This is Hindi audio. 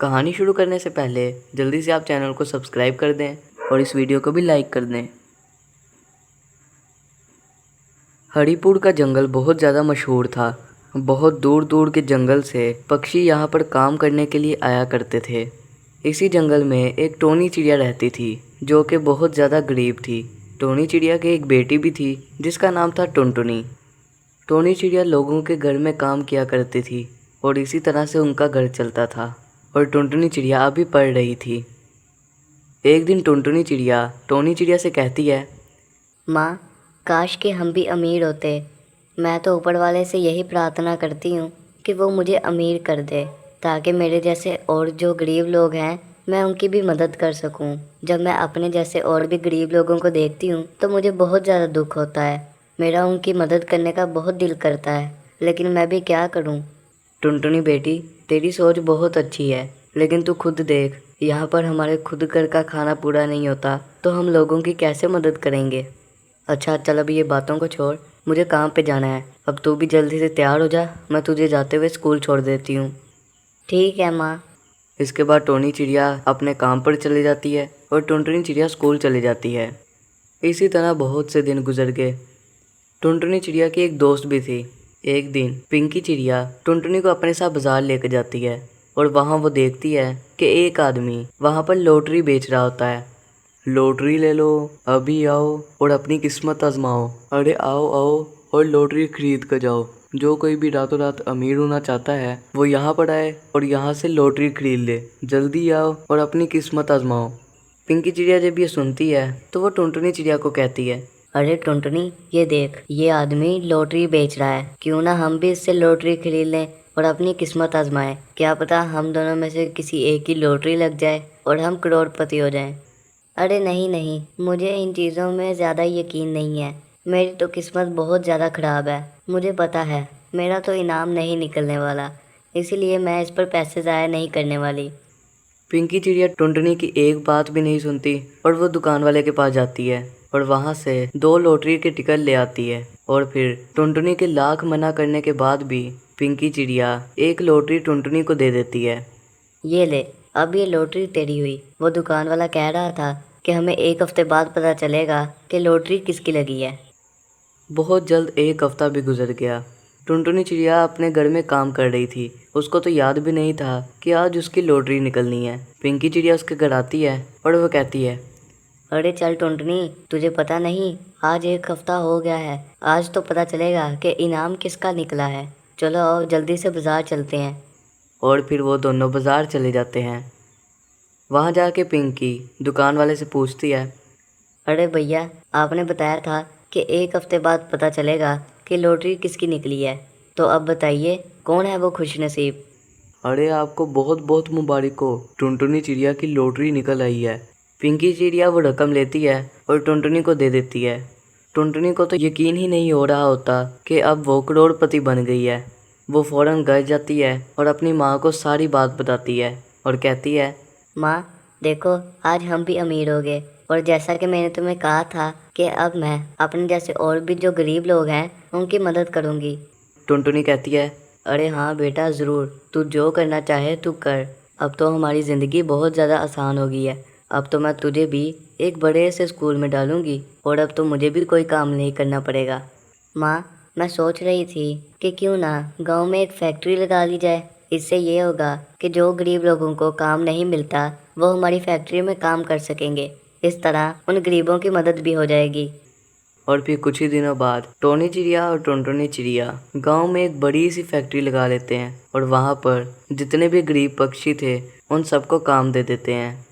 कहानी शुरू करने से पहले जल्दी से आप चैनल को सब्सक्राइब कर दें और इस वीडियो को भी लाइक कर दें। हरिपुर का जंगल बहुत ज़्यादा मशहूर था। बहुत दूर दूर के जंगल से पक्षी यहाँ पर काम करने के लिए आया करते थे। इसी जंगल में एक टोनी चिड़िया रहती थी जो कि बहुत ज़्यादा गरीब थी। टोनी चिड़िया की एक बेटी भी थी जिसका नाम था टुनटुनी। टोनी चिड़िया लोगों के घर में काम किया करती थी और इसी तरह से उनका घर चलता था। और टुनटुनी चिड़िया अभी पढ़ रही थी। एक दिन टुनटुनी चिड़िया टोनी चिड़िया से कहती है, माँ, काश कि हम भी अमीर होते। मैं तो ऊपर वाले से यही प्रार्थना करती हूँ कि वो मुझे अमीर कर दे ताकि मेरे जैसे और जो गरीब लोग हैं मैं उनकी भी मदद कर सकूँ। जब मैं अपने जैसे और भी गरीब लोगों को देखती हूँ तो मुझे बहुत ज़्यादा दुख होता है। मेरा उनकी मदद करने का बहुत दिल करता है, लेकिन मैं भी क्या करूँ। टुनटुनी बेटी, तेरी सोच बहुत अच्छी है, लेकिन तू खुद देख, यहाँ पर हमारे खुद घर का खाना पूरा नहीं होता तो हम लोगों की कैसे मदद करेंगे। अच्छा चल, अभी ये बातों को छोड़, मुझे काम पे जाना है। अब तू भी जल्दी से तैयार हो जा, मैं तुझे जाते हुए स्कूल छोड़ देती हूँ। ठीक है माँ। इसके बाद टोनी चिड़िया अपने काम पर चली जाती है और टुनटुनी चिड़िया स्कूल चली जाती है। इसी तरह बहुत से दिन गुजर गए। टुनटुनी चिड़िया की एक दोस्त भी थी। एक दिन पिंकी चिड़िया टुनटुनी को अपने साथ बाजार लेकर जाती है और वहाँ वो देखती है कि एक आदमी वहाँ पर लॉटरी बेच रहा होता है। लॉटरी ले लो, अभी आओ और अपनी किस्मत आजमाओ। अरे आओ आओ और लॉटरी खरीद कर जाओ। जो कोई भी रातों रात अमीर होना चाहता है वो यहाँ पर आए और यहाँ से लॉटरी खरीद ले। जल्दी आओ और अपनी किस्मत आजमाओ। पिंकी चिड़िया जब ये सुनती है तो वो टुनटुनी चिड़िया को कहती है, अरे टुनटुनी, ये देख, ये आदमी लॉटरी बेच रहा है। क्यों ना हम भी इससे लॉटरी खरीद लें और अपनी किस्मत आजमाएं। क्या पता हम दोनों में से किसी एक की लॉटरी लग जाए और हम करोड़पति हो जाएं। अरे नहीं नहीं, मुझे इन चीज़ों में ज़्यादा यकीन नहीं है। मेरी तो किस्मत बहुत ज़्यादा ख़राब है। मुझे पता है मेरा तो इनाम नहीं निकलने वाला, इसीलिए मैं इस पर पैसे ज़ाया नहीं करने वाली। पिंकी चिड़िया टुनटुनी की एक बात भी नहीं सुनती और वो दुकान वाले के पास जाती है और वहाँ से 2 लॉटरी के टिकट ले आती है। और फिर टुनटुनी के लाख मना करने के बाद भी पिंकी चिड़िया एक लॉटरी टुनटुनी को दे देती है। ये ले, अब ये लॉटरी तेरी हुई। वो दुकान वाला कह रहा था कि हमें 1 हफ्ते बाद पता चलेगा कि लॉटरी किसकी लगी है। बहुत जल्द 1 हफ्ता भी गुजर गया। टुनटुनी चिड़िया अपने घर में काम कर रही थी। उसको तो याद भी नहीं था कि आज उसकी लॉटरी निकलनी है। पिंकी चिड़िया उसके घर आती है और वो कहती है, अरे चल टुनटुनी, तुझे पता नहीं आज 1 हफ्ता हो गया है। आज तो पता चलेगा कि इनाम किसका निकला है। चलो आओ जल्दी से बाजार चलते हैं। और फिर वो दोनों बाजार चले जाते हैं। वहाँ जाके पिंकी दुकान वाले से पूछती है, अरे भैया, आपने बताया था कि 1 हफ्ते बाद पता चलेगा कि लॉटरी किसकी निकली है, तो अब बताइए कौन है वो खुशनसीब। अरे आपको बहुत बहुत मुबारक हो, टुनटुनी चिड़िया की लॉटरी निकल आई है। पिंकी चिड़िया वो रकम लेती है और टुनटुनी को दे देती है। टुनटुनी को तो यकीन ही नहीं हो रहा होता कि अब वो करोड़पति बन गई है। वो फ़ौरन घर जाती है और अपनी माँ को सारी बात बताती है और कहती है, माँ देखो, आज हम भी अमीर हो गए। और जैसा कि मैंने तुम्हें कहा था कि अब मैं अपने जैसे और भी जो गरीब लोग हैं उनकी मदद करूँगी। टुनटुनी कहती है, अरे हाँ बेटा, ज़रूर, तू जो करना चाहे तू कर। अब तो हमारी ज़िंदगी बहुत ज़्यादा आसान हो गई है। अब तो मैं तुझे भी एक बड़े से स्कूल में डालूँगी और अब तो मुझे भी कोई काम नहीं करना पड़ेगा। माँ, मैं सोच रही थी कि क्यों ना गांव में एक फैक्ट्री लगा ली जाए। इससे ये होगा कि जो गरीब लोगों को काम नहीं मिलता वो हमारी फैक्ट्री में काम कर सकेंगे। इस तरह उन गरीबों की मदद भी हो जाएगी। और फिर कुछ ही दिनों बाद टोनी चिड़िया और टुनटुनी चिड़िया गांव में एक बड़ी सी फैक्ट्री लगा लेते हैं और वहाँ पर जितने भी गरीब पक्षी थे उन सबको काम दे देते हैं।